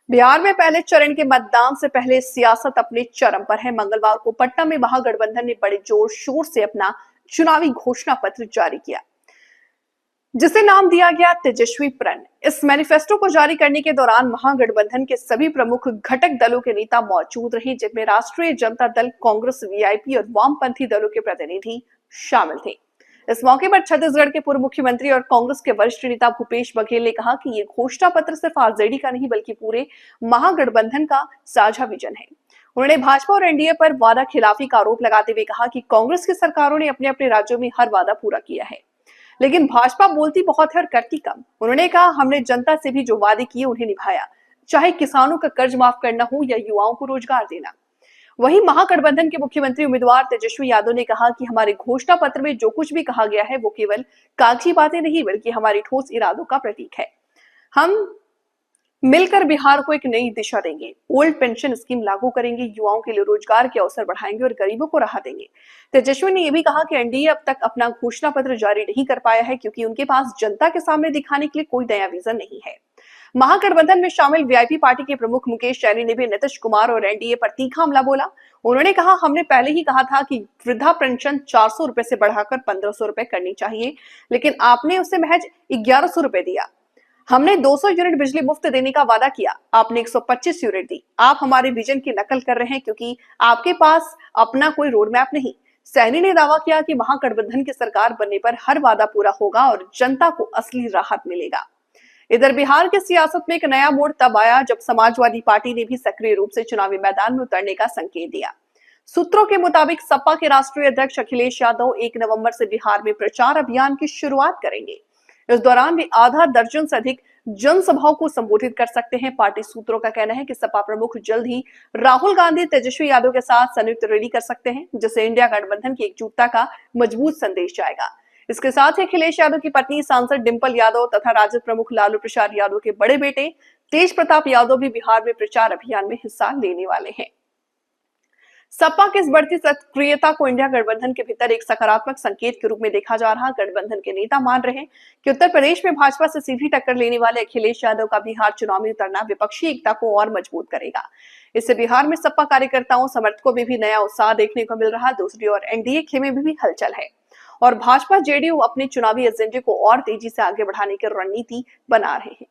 बिहार में पहले चरण के मतदान से पहले सियासत अपने चरम पर है। मंगलवार को पटना में महागठबंधन ने बड़े जोर शोर से अपना चुनावी घोषणा पत्र जारी किया, जिसे नाम दिया गया तेजस्वी प्रण। इस मैनिफेस्टो को जारी करने के दौरान महागठबंधन के सभी प्रमुख घटक दलों के नेता मौजूद रहे, जिनमें राष्ट्रीय जनता दल, कांग्रेस, वीआईपी और वामपंथी दलों के प्रतिनिधि शामिल थे। इस मौके पर छत्तीसगढ़ के पूर्व मुख्यमंत्री और कांग्रेस के वरिष्ठ नेता भूपेश बघेल ने कहा कि ये घोषणा पत्र सिर्फ आरजेडी का नहीं बल्कि पूरे महागठबंधन का साझा विजन है। उन्होंने भाजपा और एनडीए पर वादा खिलाफी का आरोप लगाते हुए कहा कि कांग्रेस की सरकारों ने अपने अपने राज्यों में हर वादा पूरा किया है, लेकिन भाजपा बोलती बहुत है और करती कम। उन्होंने कहा, हमने जनता से भी जो वादे किए उन्हें निभाया, चाहे किसानों का कर्ज माफ करना हो या युवाओं को रोजगार देना। वहीं महागठबंधन के मुख्यमंत्री उम्मीदवार तेजस्वी यादव ने कहा कि हमारे घोषणा पत्र में जो कुछ भी कहा गया है वो केवल कागजी बातें नहीं बल्कि हमारी ठोस इरादों का प्रतीक है। हम मिलकर बिहार को एक नई दिशा देंगे, ओल्ड पेंशन स्कीम लागू करेंगे, युवाओं के लिए रोजगार के अवसर बढ़ाएंगे और गरीबों को राहत देंगे। तेजस्वी ने यह भी कहा कि एनडीए अब तक अपना घोषणा पत्र जारी नहीं कर पाया है क्योंकि उनके पास जनता के सामने दिखाने के लिए कोई नया विजन नहीं है। महागठबंधन में शामिल वीआईपी पार्टी के प्रमुख मुकेश सैनी ने भी नीतीश कुमार और एनडीए पर तीखा हमला बोला। उन्होंने कहा, हमने पहले ही कहा था कि वृद्धा पेंशन 400 रुपए से बढ़ाकर 1500 रुपए करनी चाहिए, लेकिन आपने उसे महज 1100 रुपए दिया। हमने 200 यूनिट बिजली मुफ्त देने का वादा किया, आपने 125 यूनिट दी। आप हमारे विजन की नकल कर रहे हैं क्योंकि आपके पास अपना कोई रोड मैप नहीं। सैनी ने दावा किया कि महागठबंधन की सरकार बनने पर हर वादा पूरा होगा और जनता को असली राहत मिलेगा। इधर बिहार की सियासत में एक नया मोड़ तब आया जब समाजवादी पार्टी ने भी सक्रिय रूप से चुनावी मैदान में उतरने का संकेत दिया। सूत्रों के मुताबिक सपा के राष्ट्रीय अध्यक्ष अखिलेश यादव 1 नवंबर से बिहार में प्रचार अभियान की शुरुआत करेंगे। इस दौरान वे आधा दर्जन से अधिक जनसभाओं को संबोधित कर सकते हैं। पार्टी सूत्रों का कहना है कि सपा प्रमुख जल्द ही राहुल गांधी, तेजस्वी यादव के साथ संयुक्त रैली कर सकते हैं, जिससे इंडिया गठबंधन की एकजुटता का मजबूत संदेश जाएगा। इसके साथ ही अखिलेश यादव की पत्नी सांसद डिंपल यादव तथा राजद प्रमुख लालू प्रसाद यादव के बड़े बेटे तेज प्रताप यादव भी बिहार में प्रचार अभियान में हिस्सा लेने वाले हैं। सपा की इस बढ़ती सक्रियता को इंडिया गठबंधन के भीतर एक सकारात्मक संकेत के रूप में देखा जा रहा। गठबंधन के नेता मान रहे हैं कि उत्तर प्रदेश में भाजपा से सीधी टक्कर लेने वाले अखिलेश यादव का बिहार चुनाव में उतरना विपक्षी एकता को और मजबूत करेगा। इससे बिहार में सपा कार्यकर्ताओं, समर्थकों में भी नया उत्साह देखने को मिल रहा। दूसरी ओर एनडीए खेमे में भी हलचल है और भाजपा जेडीयू अपने चुनावी एजेंडे को और तेजी से आगे बढ़ाने की रणनीति बना रहे हैं।